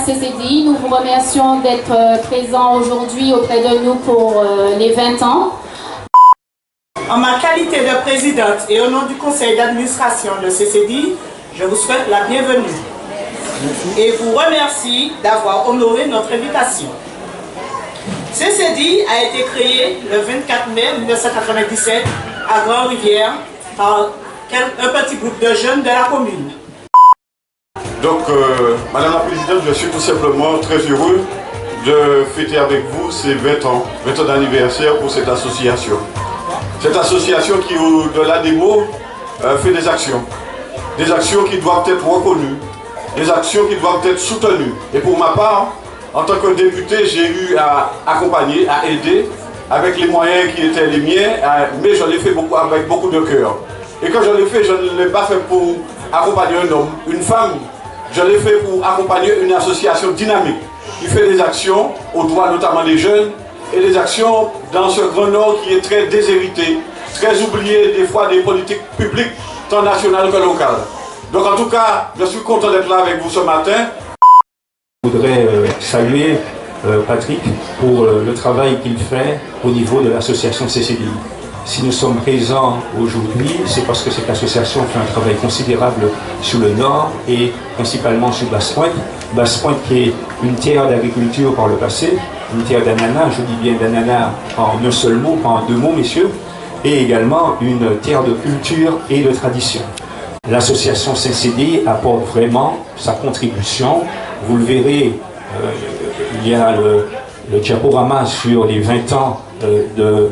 CCDI. Nous vous remercions d'être présents aujourd'hui auprès de nous pour les 20 ans. En ma qualité de présidente et au nom du conseil d'administration de CCDI, je vous souhaite la bienvenue et vous remercie d'avoir honoré notre invitation. CCDI a été créé le 24 mai 1997 à Grand-Rivière par un petit groupe de jeunes de la commune. Donc, Madame la Présidente, je suis tout simplement très heureux de fêter avec vous ces 20 ans d'anniversaire pour cette association. Cette association qui, au-delà des mots, fait des actions qui doivent être reconnues, des actions qui doivent être soutenues. Et pour ma part, en tant que député, j'ai eu à accompagner, à aider, avec les moyens qui étaient les miens, mais je l'ai fait avec beaucoup de cœur. Et quand je l'ai fait, je ne l'ai pas fait pour accompagner un homme, une femme, je l'ai fait pour accompagner une association dynamique qui fait des actions aux droits notamment des jeunes et des actions dans ce Grand Nord qui est très déshérité, très oublié des fois des politiques publiques, tant nationales que locales. Donc en tout cas, je suis content d'être là avec vous ce matin. Je voudrais saluer Patrick pour le travail qu'il fait au niveau de l'association CCDI. Si nous sommes présents aujourd'hui, c'est parce que cette association fait un travail considérable sur le Nord et principalement sur Basse-Pointe. Basse-Pointe qui est une terre d'agriculture par le passé, une terre d'ananas, je dis bien d'ananas en un seul mot, pas en deux mots messieurs, et également une terre de culture et de tradition. L'association CCD apporte vraiment sa contribution. Vous le verrez, il y a le diaporama sur les 20 ans de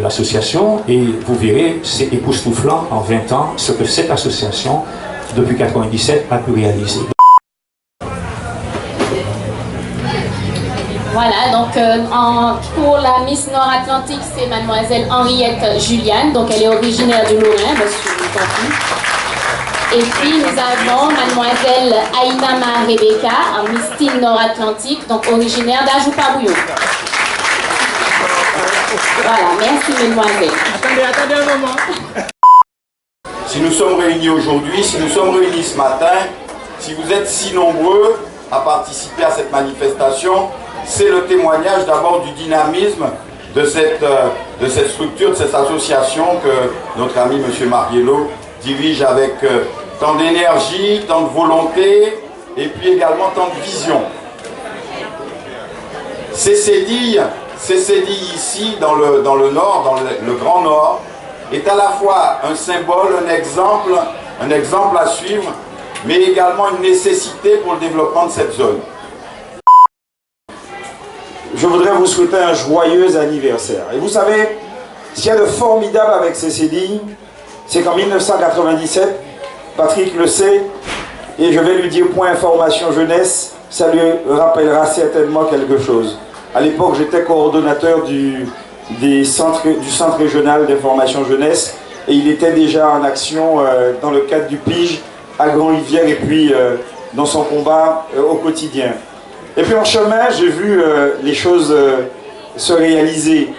l'association et vous verrez, c'est époustouflant en 20 ans ce que cette association, depuis 1997, a pu réaliser. Voilà, donc pour la Miss Nord-Atlantique, c'est mademoiselle Henriette Juliane, donc elle est originaire de Lorrain, monsieur le compris. Et puis nous avons mademoiselle Aïdama Rebecca, en Miss Team Nord-Atlantique, donc originaire d'Ajoupa-Bouillon. Voilà, merci mesdemoiselles. Attendez un moment. Si nous sommes réunis aujourd'hui, si nous sommes réunis ce matin, si vous êtes si nombreux à participer à cette manifestation, c'est le témoignage d'abord du dynamisme de cette structure, de cette association que notre ami M. Mariello dirige avec tant d'énergie, tant de volonté et puis également tant de vision. CCDI ici dans le Nord, dans le Grand Nord, est à la fois un symbole, un exemple à suivre, mais également une nécessité pour le développement de cette zone. Je voudrais vous souhaiter un joyeux anniversaire. Et vous savez, ce qu'il y a de formidable avec CCDI, c'est qu'en 1997, Patrick le sait, et je vais lui dire point information jeunesse, ça lui rappellera certainement quelque chose. À l'époque, j'étais coordonnateur du centre régional d'information jeunesse, et il était déjà en action dans le cadre du PIGE à Grand-Rivière et puis dans son combat au quotidien. Et puis en chemin, j'ai vu les choses se réaliser.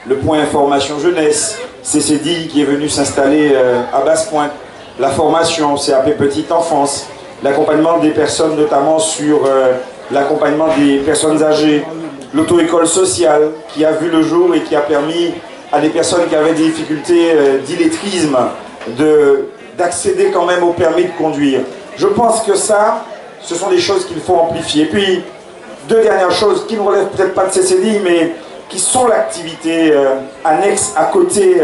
Le point information jeunesse, CCDI qui est venu s'installer à Basse-Pointe, la formation, CAP Petite Enfance, l'accompagnement des personnes, notamment sur l'accompagnement des personnes âgées, l'auto-école sociale qui a vu le jour et qui a permis à des personnes qui avaient des difficultés d'illettrisme d'accéder quand même au permis de conduire. Je pense que ça, ce sont des choses qu'il faut amplifier. Puis, deux dernières choses qui ne relèvent peut-être pas de CCDI, mais qui sont l'activité annexe à côté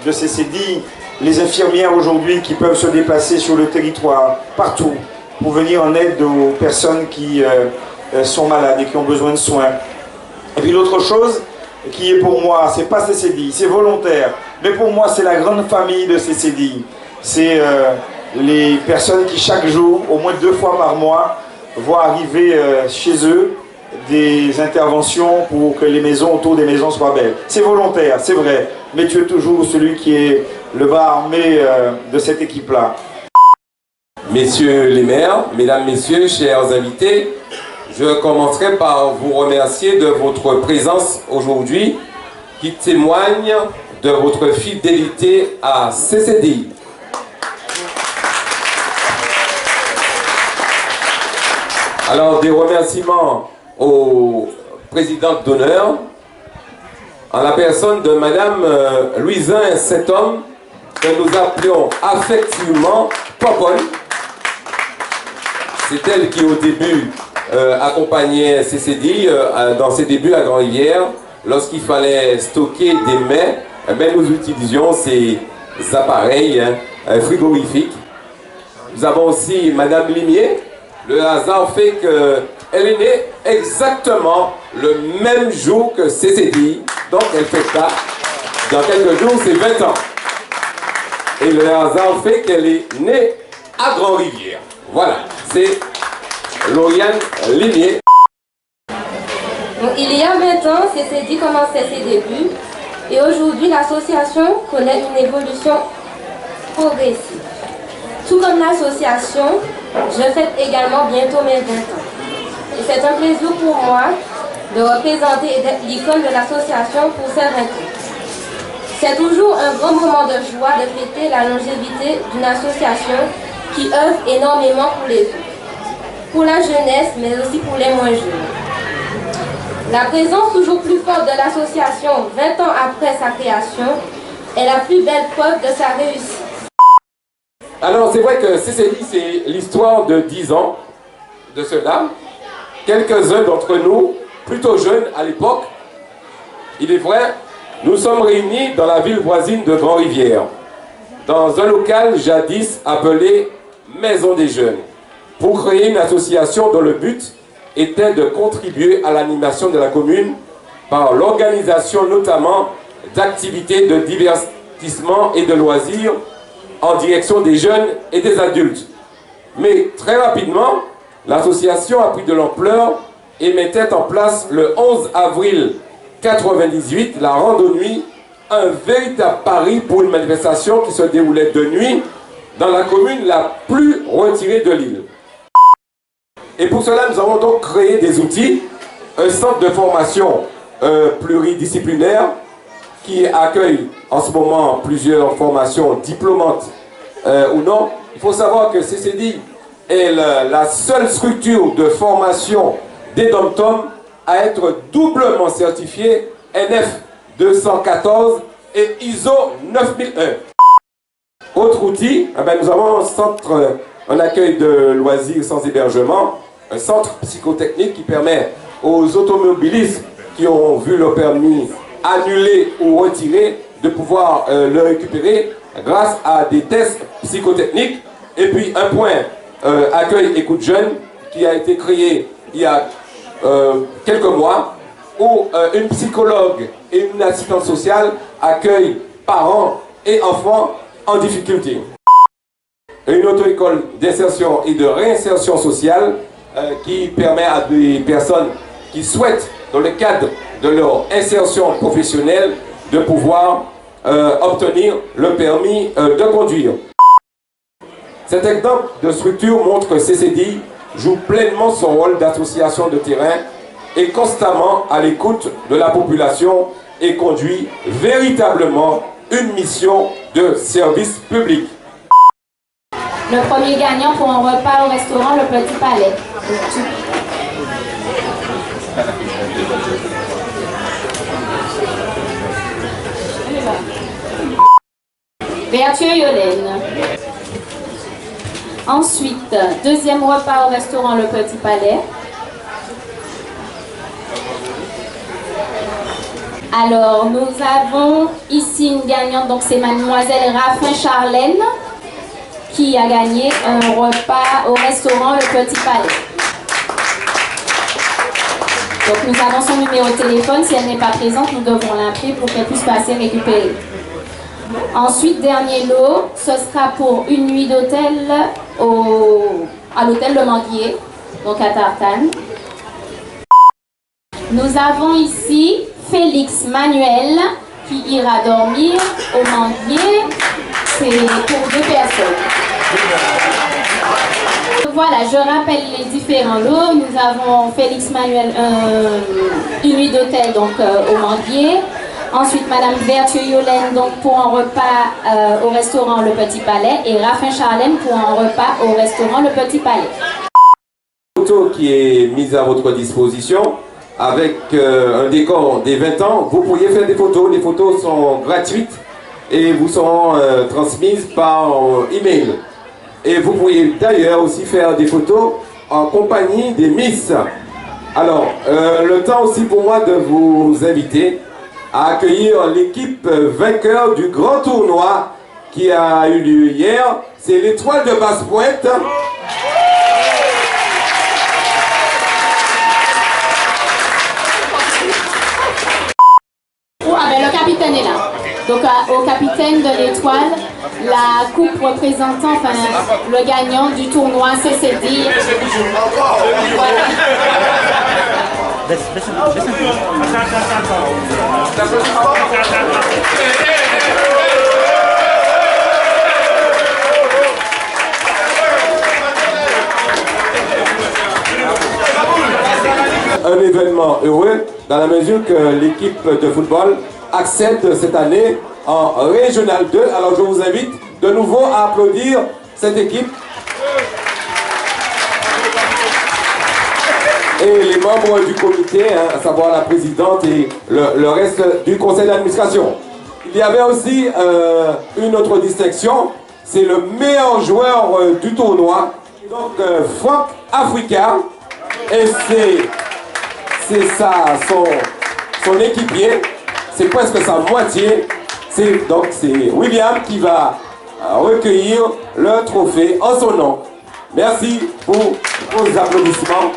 de CCDI. Les infirmières aujourd'hui qui peuvent se déplacer sur le territoire, partout, pour venir en aide aux personnes qui sont malades et qui ont besoin de soins. Et puis l'autre chose qui est pour moi, c'est pas CCDI, c'est volontaire, mais pour moi c'est la grande famille de CCDI. C'est les personnes qui chaque jour, au moins 2 fois par mois, voient arriver chez eux des interventions pour que les maisons autour des maisons soient belles. C'est volontaire, c'est vrai, mais tu es toujours celui qui est le bras armé de cette équipe-là. Messieurs les maires, mesdames, messieurs, chers invités, je commencerai par vous remercier de votre présence aujourd'hui qui témoigne de votre fidélité à CCDI. Alors, des remerciements aux présidentes d'honneur, en la personne de Madame Louisin Saint-Homme, que nous appelons affectivement Popol. C'est elle qui, au début, accompagnait CCD dans ses débuts à Grand-Rivière. Lorsqu'il fallait stocker des mets, nous utilisions ces appareils frigorifiques. Nous avons aussi Madame Limier. Le hasard fait qu'elle est née exactement le même jour que CCD. Donc elle fait ça. Dans quelques jours, c'est 20 ans. Et le hasard fait qu'elle est née à Grand-Rivière. Voilà, c'est Lauriane Limier. Il y a 20 ans, CCD commençait ses débuts. Et aujourd'hui, l'association connaît une évolution progressive. Tout comme l'association, je fête également bientôt mes 20 ans. Et c'est un plaisir pour moi de représenter et d'être l'icône de l'association pour ces 20 ans. C'est toujours un grand moment de joie de fêter la longévité d'une association qui œuvre énormément pour les autres, pour la jeunesse, mais aussi pour les moins jeunes. La présence toujours plus forte de l'association 20 ans après sa création est la plus belle preuve de sa réussite. Alors c'est vrai que CCD, c'est l'histoire de 10 ans de cela. Quelques-uns d'entre nous, plutôt jeunes à l'époque, il est vrai, nous sommes réunis dans la ville voisine de Grand-Rivière, dans un local jadis appelé Maison des Jeunes, pour créer une association dont le but était de contribuer à l'animation de la commune par l'organisation notamment d'activités de divertissement et de loisirs en direction des jeunes et des adultes. Mais très rapidement, l'association a pris de l'ampleur et mettait en place le 11 avril 1998 la randonnée, un véritable pari pour une manifestation qui se déroulait de nuit dans la commune la plus retirée de l'île. Et pour cela, nous avons donc créé des outils, un centre de formation pluridisciplinaire qui accueille en ce moment plusieurs formations diplômantes ou non. Il faut savoir que CCD est la seule structure de formation des dom-tom à être doublement certifiée NF 214 et ISO 9001. Autre outil, nous avons un accueil de loisirs sans hébergement, un centre psychotechnique qui permet aux automobilistes qui ont vu leur permis annulé ou retiré de pouvoir le récupérer grâce à des tests psychotechniques. Et puis un point accueil écoute jeune qui a été créé il y a quelques mois où une psychologue et une assistante sociale accueillent parents et enfants en difficulté. Une auto-école d'insertion et de réinsertion sociale qui permet à des personnes qui souhaitent, dans le cadre de leur insertion professionnelle, de pouvoir obtenir le permis de conduire. Cet exemple de structure montre que CCD joue pleinement son rôle d'association de terrain, est constamment à l'écoute de la population et conduit véritablement une mission de service public. Le premier gagnant pour un repas au restaurant Le Petit Palais. Vertueux Yolène. Ensuite, deuxième repas au restaurant Le Petit Palais. Alors, nous avons ici une gagnante, donc c'est mademoiselle Raffin Charlène qui a gagné un repas au restaurant Le Petit Palais. Donc nous avons son numéro de téléphone, si elle n'est pas présente, nous devons l'appeler pour qu'elle puisse passer récupérer. Ensuite, dernier lot, ce sera pour une nuit d'hôtel à l'hôtel Le Manguier, donc à Tartane. Nous avons ici Félix Manuel qui ira dormir au Manguier. C'est pour 2 personnes. Voilà, je rappelle les différents lots. Nous avons Félix Manuel, une nuit d'hôtel donc au Manguier. Ensuite, Madame Vertueux Yolène donc pour un repas au restaurant Le Petit Palais et Raffin Charlène pour un repas au restaurant Le Petit Palais. photo qui est mise à votre disposition avec un décor des 20 ans. Vous pourriez faire des photos. Les photos sont gratuites et vous seront transmises par email. Et vous pourriez d'ailleurs aussi faire des photos en compagnie des Miss. Alors, le temps aussi pour moi de vous inviter à accueillir l'équipe vainqueur du grand tournoi qui a eu lieu hier. C'est l'Étoile de Basse-Pointe. Ah ben, le capitaine est là. Donc au capitaine de l'Étoile, la coupe représentant le gagnant du tournoi CCD. Un événement heureux dans la mesure que l'équipe de football accède cette année en Régional 2. Alors je vous invite de nouveau à applaudir cette équipe et les membres du comité, à savoir la présidente et le reste du conseil d'administration. Il y avait aussi une autre distinction, c'est le meilleur joueur du tournoi, donc Franck Africa, et c'est ça, son équipier, c'est presque sa moitié. Donc c'est William qui va recueillir le trophée en son nom. Merci pour vos applaudissements.